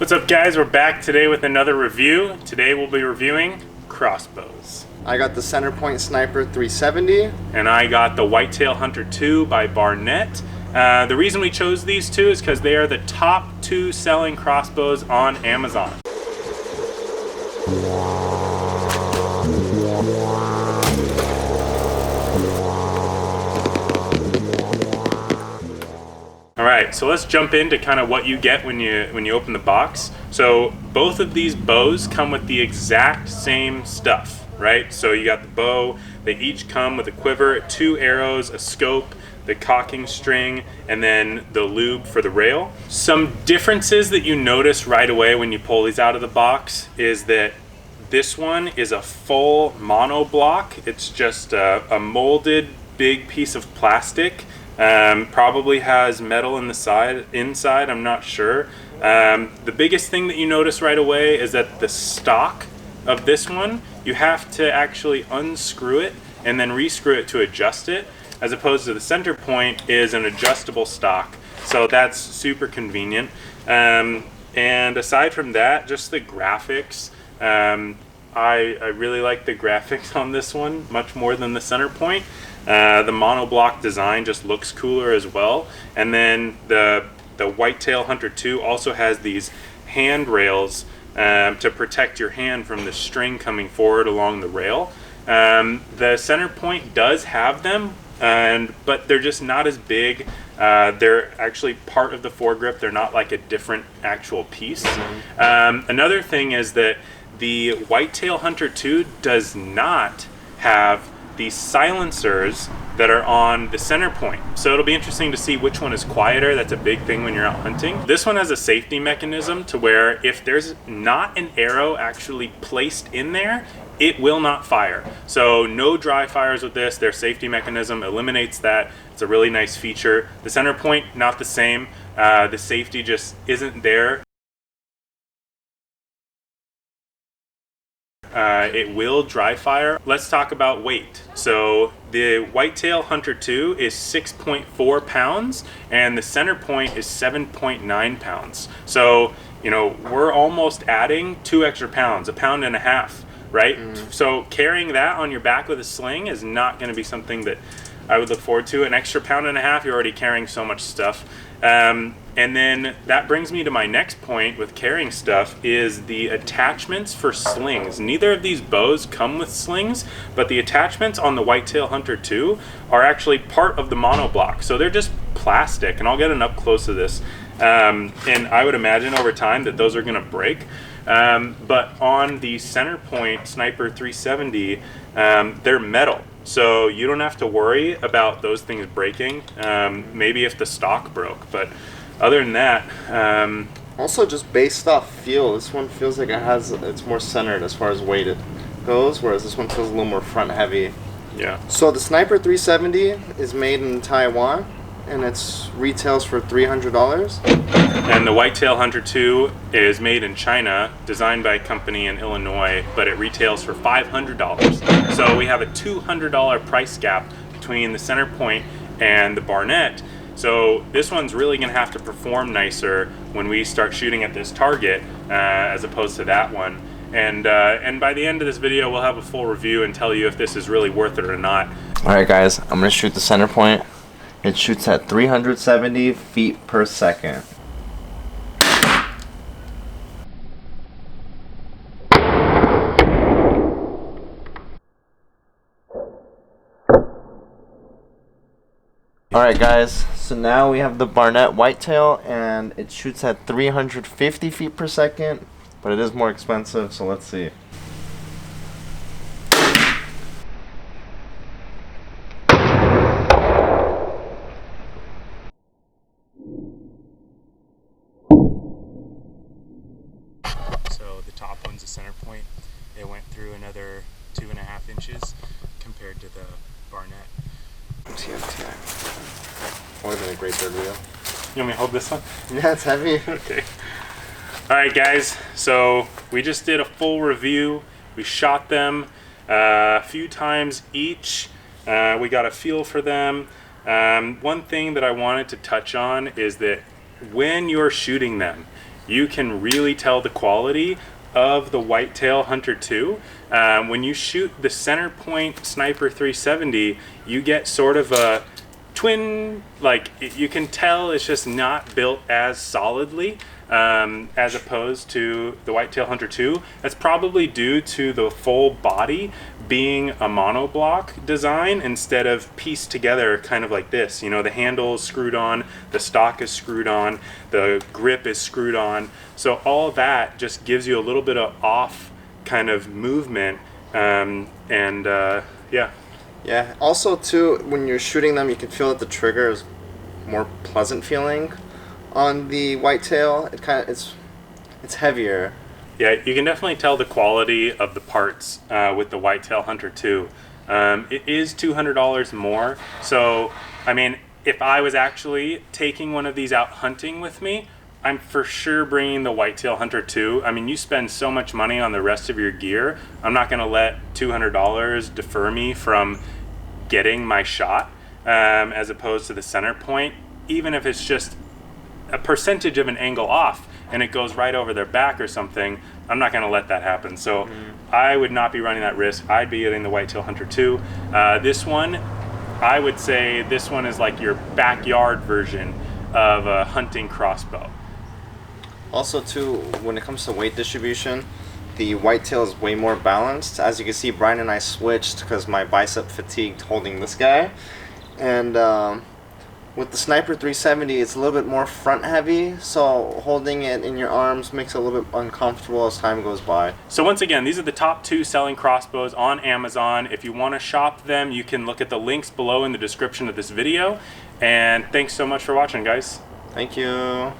What's up, guys? We're back today with another review. Today we'll be reviewing crossbows. I got the Centerpoint Sniper 370. And I got the Whitetail Hunter 2 by Barnett. The reason we chose these two is because they are the top 2 selling crossbows on Amazon. Alright, so let's jump into kind of what you get when you open the box. So both of these bows come with the exact same stuff, right? So you got the bow, they each come with a quiver, 2 arrows, a scope, the cocking string, and then the lube for the rail. Some differences that you notice right away when you pull these out of the box is that this one is a full mono block. It's just a molded big piece of plastic. Probably has metal in the inside, I'm not sure. The biggest thing that you notice right away is that the stock of this one, you have to actually unscrew it and then re-screw it to adjust it, as opposed to the center point is an adjustable stock. So that's super convenient. And aside from that, just the graphics. I really like the graphics on this one much more than the center point. The monoblock design just looks cooler as well. And then the Whitetail Hunter 2 also has these handrails to protect your hand from the string coming forward along the rail. The center point does have them, but they're just not as big. They're actually part of the foregrip. They're not like a different actual piece. Another thing is that the Whitetail Hunter 2 does not have the silencers that are on the center point. So it'll be interesting to see which one is quieter. That's a big thing when you're out hunting. This one has a safety mechanism to where if there's not an arrow actually placed in there, it will not fire. So no dry fires with this. Their safety mechanism eliminates that. It's a really nice feature. The center point, not the same. The safety just isn't there. It will dry fire. Let's talk about weight. So the Whitetail Hunter 2 is 6.4 pounds and the center point is 7.9 pounds. So, you know, we're almost adding 2 extra pounds, 1.5 pounds, right? So carrying that on your back with a sling is not going to be something that I would look forward to. An extra 1.5 pounds, you're already carrying so much stuff. And then that brings me to my next point with carrying stuff is the attachments for slings. Neither of these bows come with slings, but the attachments on the Whitetail Hunter 2 are actually part of the monoblock. So they're just plastic, and I'll get an up close of this. And I would imagine over time that those are gonna break. But on the center point Sniper 370, they're metal. So you don't have to worry about those things breaking, maybe if the stock broke, but other than that... Also just based off feel, this one feels like it's more centered as far as weight it goes, whereas this one feels a little more front heavy. Yeah. So the Sniper 370 is made in Taiwan, and retails for $300. And the Whitetail Hunter 2 is made in China, designed by a company in Illinois, but it retails for $500. So we have a $200 price gap between the center point and the Barnett. So this one's really going to have to perform nicer when we start shooting at this target as opposed to that one. And by the end of this video, we'll have a full review and tell you if this is really worth it or not. Alright guys, I'm going to shoot the center point. It shoots at 370 feet per second. Alright guys, so now we have the Barnett Whitetail and it shoots at 350 feet per second, but it is more expensive, so let's see. So the top one's a center point. It went through another 2.5 inches compared to the Barnett. TMTI. Would have been a great third wheel. You want me to hold this one? Yeah, it's heavy. Okay. Alright guys, so we just did a full review. We shot them a few times each. We got a feel for them. One thing that I wanted to touch on is that when you're shooting them, you can really tell the quality of the Whitetail Hunter 2. When you shoot the center point Sniper 370, you get sort of a twin, like you can tell it's just not built as solidly as opposed to the Whitetail Hunter 2. That's probably due to the full body being a monoblock design instead of pieced together kind of like this. You know, the handle is screwed on, the stock is screwed on, the grip is screwed on. So all that just gives you a little bit of off kind of movement. Yeah. Yeah. Also, too, when you're shooting them, you can feel that the trigger is more pleasant feeling on the whitetail. It's heavier. Yeah, you can definitely tell the quality of the parts with the Whitetail Hunter 2. It is $200 more. So, I mean, if I was actually taking one of these out hunting with me, I'm for sure bringing the Whitetail Hunter 2. I mean, you spend so much money on the rest of your gear. I'm not going to let $200 defer me from getting my shot as opposed to the center point, even if it's just a percentage of an angle off and it goes right over their back or something. I'm not going to let that happen. So I would not be running that risk. I'd be getting the Whitetail Hunter 2. This one, I would say this one is like your backyard version of a hunting crossbow. Also, too, when it comes to weight distribution, the whitetail is way more balanced. As you can see, Brian and I switched because my bicep fatigued holding this guy. And with the Sniper 370, it's a little bit more front heavy, so holding it in your arms makes it a little bit uncomfortable as time goes by. So once again, these are the top 2 selling crossbows on Amazon. If you want to shop them, you can look at the links below in the description of this video. And thanks so much for watching, guys. Thank you.